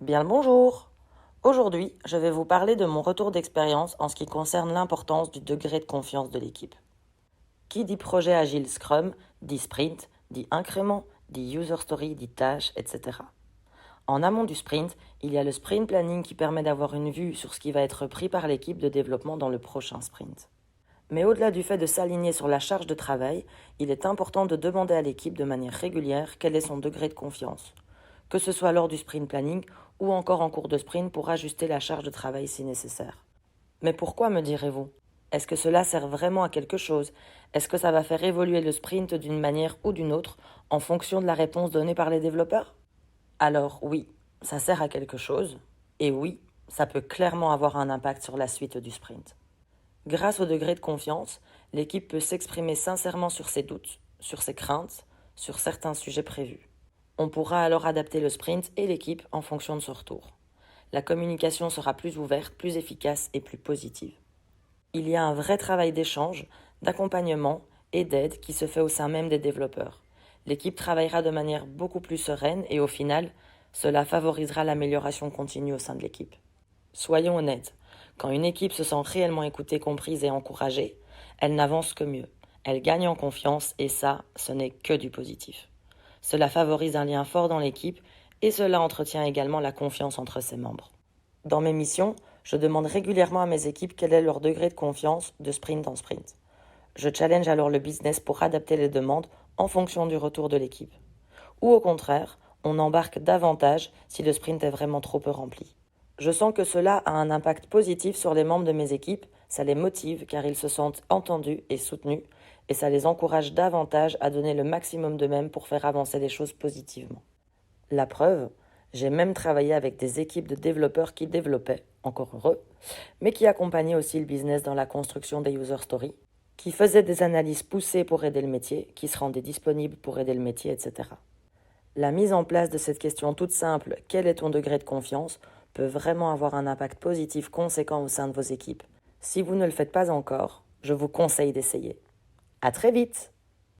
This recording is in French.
Bien le bonjour! Aujourd'hui, je vais vous parler de mon retour d'expérience en ce qui concerne l'importance du degré de confiance de l'équipe. Qui dit projet agile Scrum, dit sprint, dit incrément, dit user story, dit tâche, etc. En amont du sprint, il y a le sprint planning qui permet d'avoir une vue sur ce qui va être pris par l'équipe de développement dans le prochain sprint. Mais au-delà du fait de s'aligner sur la charge de travail, il est important de demander à l'équipe de manière régulière quel est son degré de confiance, que ce soit lors du sprint planning ou encore en cours de sprint pour ajuster la charge de travail si nécessaire. Mais pourquoi, me direz-vous? Est-ce que cela sert vraiment à quelque chose? Est-ce que ça va faire évoluer le sprint d'une manière ou d'une autre en fonction de la réponse donnée par les développeurs? Alors oui, ça sert à quelque chose, et oui, ça peut clairement avoir un impact sur la suite du sprint. Grâce au degré de confiance, l'équipe peut s'exprimer sincèrement sur ses doutes, sur ses craintes, sur certains sujets prévus. On pourra alors adapter le sprint et l'équipe en fonction de ce retour. La communication sera plus ouverte, plus efficace et plus positive. Il y a un vrai travail d'échange, d'accompagnement et d'aide qui se fait au sein même des développeurs. L'équipe travaillera de manière beaucoup plus sereine et au final, cela favorisera l'amélioration continue au sein de l'équipe. Soyons honnêtes, quand une équipe se sent réellement écoutée, comprise et encouragée, elle n'avance que mieux. Elle gagne en confiance et ça, ce n'est que du positif. Cela favorise un lien fort dans l'équipe et cela entretient également la confiance entre ses membres. Dans mes missions, je demande régulièrement à mes équipes quel est leur degré de confiance de sprint en sprint. Je challenge alors le business pour adapter les demandes en fonction du retour de l'équipe. Ou au contraire, on embarque davantage si le sprint est vraiment trop peu rempli. Je sens que cela a un impact positif sur les membres de mes équipes, ça les motive car ils se sentent entendus et soutenus, et ça les encourage davantage à donner le maximum d'eux-mêmes pour faire avancer les choses positivement. La preuve, j'ai même travaillé avec des équipes de développeurs qui développaient, encore heureux, mais qui accompagnaient aussi le business dans la construction des user stories, qui faisaient des analyses poussées pour aider le métier, qui se rendaient disponibles pour aider le métier, etc. La mise en place de cette question toute simple, quel est ton degré de confiance, peut vraiment avoir un impact positif conséquent au sein de vos équipes. Si vous ne le faites pas encore, je vous conseille d'essayer. À très vite!